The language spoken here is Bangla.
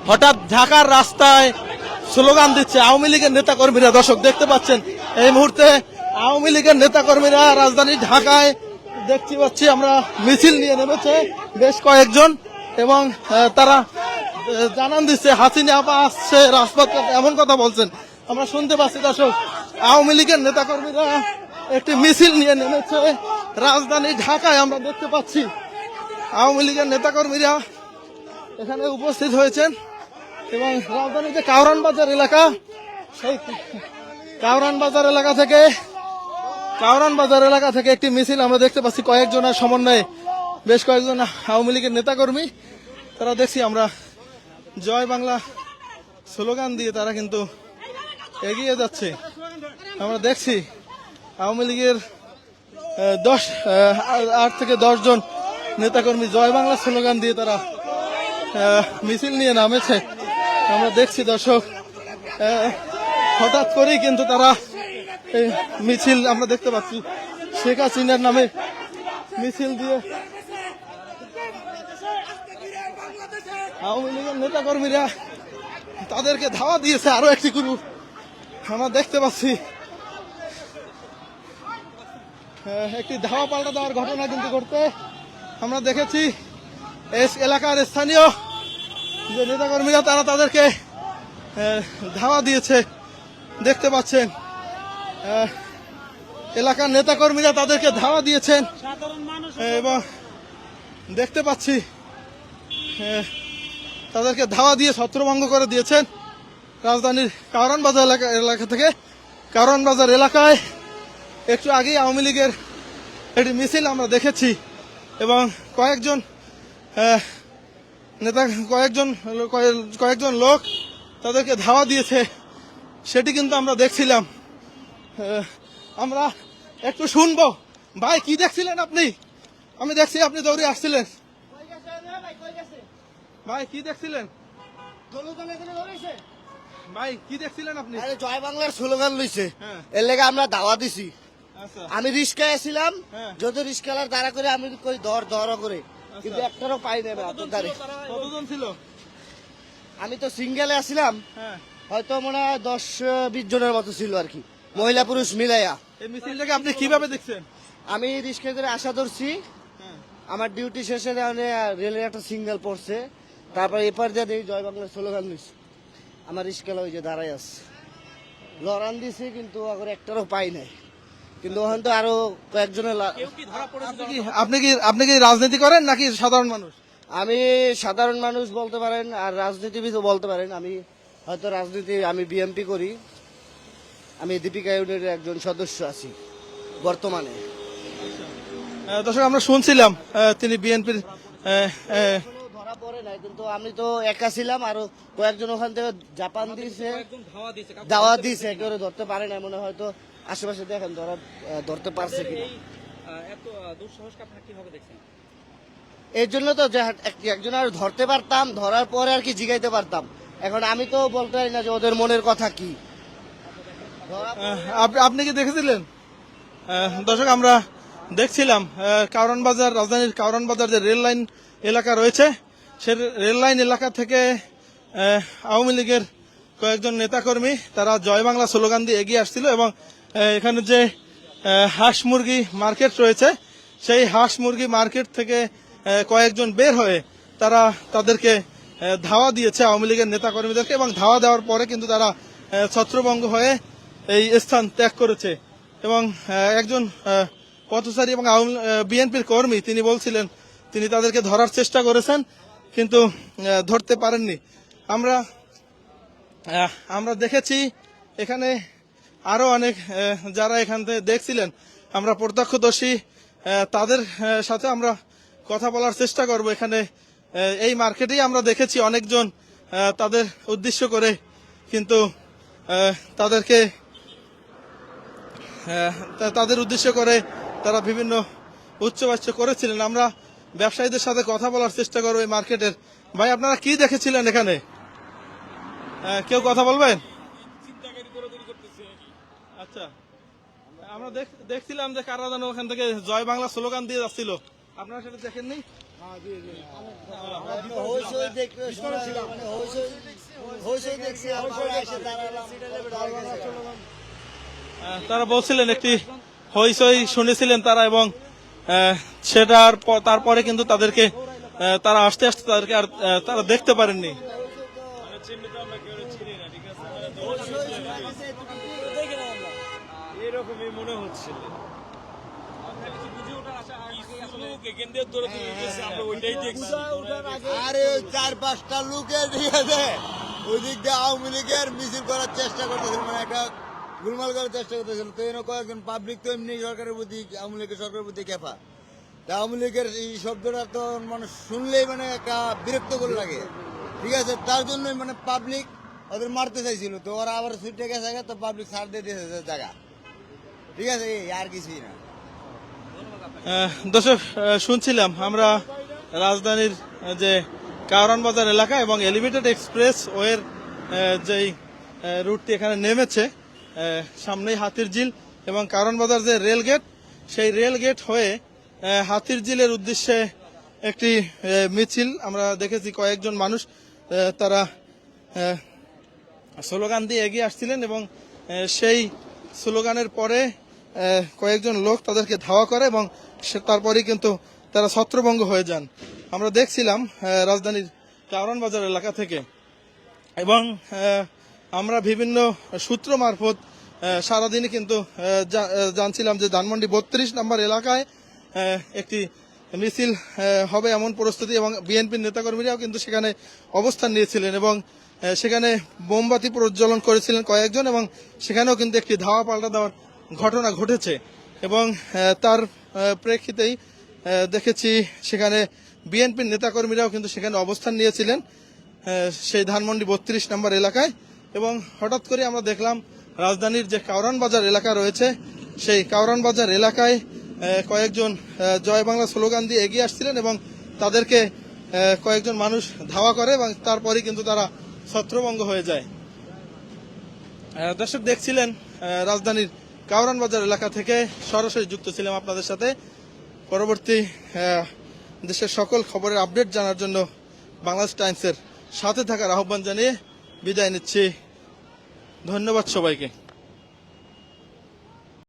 হঠাৎ ঢাকার রাস্তায় স্লোগান দিচ্ছে আওয়ামী লীগের নেতাকর্মীরা। দর্শক দেখতে পাচ্ছেন এই মুহূর্তে আওয়ামী লীগের নেতাকর্মীরা রাজধানী ঢাকায় দেখতে পাচ্ছি আমরা মিছিল নিয়ে নেমেছে বেশ কয়েকজন, এবং তারা জানান দিচ্ছে হাসিনা আপা আসছে রাজপথে, এমন কথা বলছেন আমরা শুনতে পাচ্ছি। দর্শক আওয়ামী লীগের নেতাকর্মীরা একটি মিছিল নিয়ে নেমেছে রাজধানী ঢাকায়, আমরা দেখতে পাচ্ছি আওয়ামী লীগের নেতাকর্মীরা এখানে উপস্থিত হয়েছেন। এবং রাজধানীর যে কাউরান বাজার এলাকা, সেই কাউরান বাজার এলাকা থেকে একটি মিছিল আমরা দেখতে পাচ্ছি কয়েকজনের সমন্বয়ে, বেশ কয়েকজন আওয়ামী লীগের নেতাকর্মী তারা দেখছি আমরা জয় বাংলা স্লোগান দিয়ে তারা কিন্তু এগিয়ে যাচ্ছে। আমরা দেখছি আওয়ামী লীগের 8 থেকে 10 জন নেতাকর্মী জয় বাংলা স্লোগান দিয়ে তারা মিছিল নিয়ে নামেছে। আমরা দেখছি দর্শক হঠাৎ করেই কিন্তু তারা এই মিছিল আমরা দেখতে পাচ্ছি শেখ হাসিনার নামে মিছিল দিয়ে আওয়ামী লীগের নেতাকর্মীরা তাদেরকে ধাওয়া দিয়েছে আরো একটি গ্রুপ। আমরা দেখতে পাচ্ছি একটি ধাওয়া পাল্টা দেওয়ার ঘটনা কিন্তু ঘটতে আমরা দেখেছি। এই এলাকার স্থানীয় যে নেতাকর্মীরা তারা তাদেরকে ধাওয়া দিয়েছে, দেখতে পাচ্ছেন এলাকার নেতাকর্মীরা তাদেরকে ধাওয়া দিয়েছেন এবং দেখতে পাচ্ছি তাদেরকে ধাওয়া দিয়ে ছত্রভঙ্গ করে দিয়েছেন রাজধানীর কারওয়ান বাজার এলাকা থেকে। কারওয়ান বাজার এলাকায় একটু আগেই আওয়ামী লীগের একটি মিছিল আমরা দেখেছি এবং কয়েকজন লোক তাদেরকে ধাওয়া দিয়েছে, সেটি কিন্তু আমরা দেখছিলাম। আমরা একটু শুনবো। ভাই কি দেখছিলেন আপনি? আমি দেখছি আপনি দৌড়ে আসছিলেন। ভাই কি দেখছিলেন? ভাই কি দেখছিলেন আপনি? জয় বাংলার স্লোগান লইছে, এর লেগে আমরা দাওয়া দিছি। আমি রিস্কায় ছিলাম, যদি রিস্কালার দাঁড়া করে আমি কই ধর করে, কিন্তু একটারও পাই নেবে। কতজন ছিল? আমি তো সিঙ্গেলে আসছিলাম, হয়তো মনে হয় 10-20 জনের মতো ছিল আর কি, মহিলা পুরুষ মিলাইয়া। এই মিছিলটাকে আপনি কিভাবে দেখছেন? আমি রিস্কায় করে আশা ধরছি, আমার ডিউটি শেষে রেলের একটা সিঙ্গেল পড়ছে, তারপর এপার দিয়ে দেখি জয় বাংলার স্লোগান দিচ্ছে। আমার রিস্কালা ওই যে দাঁড়াই আছে, লড়ান দিছি কিন্তু আবার একটারও পাই নাই। কিন্তু ওখান তো আরো কয়েকজনের। আপনি কি রাজনীতি করেন নাকি সাধারণ মানুষ? আমি সাধারণ মানুষ বলতে পারেন, আর রাজনীতিবিদও বলতে পারেন। আমি হয়তো রাজনীতি, আমি বিএমপি করি, আমি দীপিকা ইউনিয়নের একজন সদস্য আছি বর্তমানে। দর্শক আমরা শুনছিলাম তিনি বিএনপির ধরা পড়ে নাই, কিন্তু আমি তো একা ছিলাম, আরো কয়েকজন ওখান থেকে জাপান দিয়েছে, দাওয়া দিয়েছে, একেবারে ধরতে পারে না মনে, হয়তো আশেপাশে দেখেন ধরতে পারছে কিনা। এই জন্য তো যে একজন আর ধরতে পারতাম, ধরার পরে আর কি জিগাইতে পারতাম। এখন আমি তো বলতে পারি না যে ওদের মনের কথা কি। আপনি কি দেখেছিলেন? দর্শক আমরা দেখছিলাম কারওয়ান বাজার, রাজধানীর কারওয়ান বাজার যে রেল লাইন এলাকা রয়েছে, সে রেল লাইন এলাকা থেকে আওয়ামী লীগের কয়েকজন নেতাকর্মী তারা জয় বাংলা স্লোগান দিয়ে এগিয়ে আসছিল এবং এখানে যে হাঁস মুরগি মার্কেট রয়েছে, সেই হাঁস মুরগি মার্কেট থেকে কয়েকজন বের হয়ে তারা তাদেরকে ধাওয়া দিয়েছে আওয়ামী লীগের নেতাকর্মীদেরকে, এবং ধাওয়া দেওয়ার পরে কিন্তু তারা ছত্রভঙ্গ হয়ে এই স্থান ত্যাগ করেছে। এবং একজন পথচারী এবং বিএনপির কর্মী তিনি বলছিলেন তিনি তাদেরকে ধরার চেষ্টা করেছেন কিন্তু ধরতে পারেননি। আমরা দেখেছি এখানে আরো অনেক যারা এখান থেকে দেখছিলেন, আমরা প্রত্যক্ষদর্শী, তাদের সাথে আমরা কথা বলার চেষ্টা করব। এখানে এই মার্কেটেই আমরা দেখেছি অনেকজন তাদের উদ্দেশ্য করে কিন্তু তাদের উদ্দেশ্য করে তারা বিভিন্ন উচ্চবাচ্য করেছিলেন। আমরা ব্যবসায়ীদের সাথে কথা বলার চেষ্টা করবো এই মার্কেটের। ভাই আপনারা কি দেখেছিলেন এখানে? কেউ কথা বলবেন? আচ্ছা, আমরা দেখছিলাম যে কারা যেন ওখান থেকে জয় বাংলা স্লোগান দিয়ে যাচ্ছিল, আপনারা সেটা দেখেননি? হইচই দেখতে মানে হইচই দেখছি আমরা এসে দাঁড়ালাম। তারা বলছিলেন একটি হইচই শুনেছিলেন তারা, এবং তারপরে কিন্তু তাদেরকে তারা আস্তে আস্তে তাদেরকে আর তারা দেখতে পারেননি। এরকমই মনে হচ্ছিল। আরে ওই 4-5টা লোকের ঠিক আছে ওই দিক দিয়ে আওয়ামী লীগের মিছিল করার চেষ্টা করতেছিল, মানে একটা গোলমাল করার চেষ্টা করতেছিল। তো এরকম কয়েকজন পাবলিক তো এমনি সরকারের প্রতি, আওয়ামী লীগের সরকারের প্রতি খেপা। আওয়ামী লীগের এই শব্দটা তো মানে শুনলেই মানে একটা বিরক্তকর লাগে, ঠিক আছে। তার জন্যই মানে পাবলিক ওদের মারতে চাইছিল, তো ওরা আবার ছুটে গেছে, তো পাবলিক ছাড় দিয়ে দিয়েছে জায়গা, ঠিক আছে, এই আর কিছুই না। দর্শক, শুনছিলাম আমরা রাজধানীর যে কারওয়ান বাজার এলাকা এবং এলিভেটেড এক্সপ্রেস ওয়ের যেই রুটটি এখানে নেমেছে, সামনেই হাতির ঝিল এবং কারওয়ান বাজার যে রেল গেট, সেই রেল গেট হয়ে হাতির ঝিলের উদ্দেশ্যে একটি মিছিল আমরা দেখেছি। কয়েকজন মানুষ তারা স্লোগান দিয়ে এগিয়ে আসছিলেন এবং সেই স্লোগানের পরে কয়েকজন লোক তাদেরকে ধাওয়া করে এবং তারপরেই কিন্তু তারা ছত্রভঙ্গ হয়ে যান। আমরা দেখছিলাম রাজধানীর কারওয়ান বাজার এলাকা থেকে, এবং আমরা বিভিন্ন সূত্র মারফত সারাদিনই কিন্তু জানছিলাম যে ধানমন্ডি 32 নম্বর এলাকায় একটি মিছিল হবে এমন প্রস্তুতি, এবং বিএনপির নেতাকর্মীরাও কিন্তু সেখানে অবস্থান নিয়েছিলেন এবং সেখানে মোমবাতি প্রজ্বলন করেছিলেন কয়েকজন, এবং সেখানেও কিন্তু একটি ধাওয়া পাল্টা দেওয়ার ঘটনা ঘটেছে। এবং তার প্রেক্ষিতেই দেখেছি সেখানে বিএনপির নেতাকর্মীরাও কিন্তু সেখানে অবস্থান নিয়েছিলেন সেই ধানমন্ডি 32 নম্বর এলাকায়। এবং হঠাৎ করে আমরা দেখলাম রাজধানীর যে কারওয়ান বাজার এলাকা রয়েছে, সেই কারওয়ান বাজার এলাকায় কয়েকজন জয় বাংলা স্লোগান দিয়ে এগিয়ে আসছিলেন এবং তাদেরকে কয়েকজন মানুষ ধাওয়া করে এবং তারপরে কিন্তু তারা ছত্রভঙ্গ হয়ে যায়। দর্শক, দেখছিলেন রাজধানীর কারওয়ান বাজার এলাকা থেকে সরাসরি যুক্ত ছিলাম আপনাদের সাথে। পরবর্তী দেশের সকল খবরের আপডেট জানার জন্য বাংলাদেশ টাইমসের সাথে থাকার আহ্বান জানিয়ে বিদায় নিচ্ছি। ধন্যবাদ সবাইকে।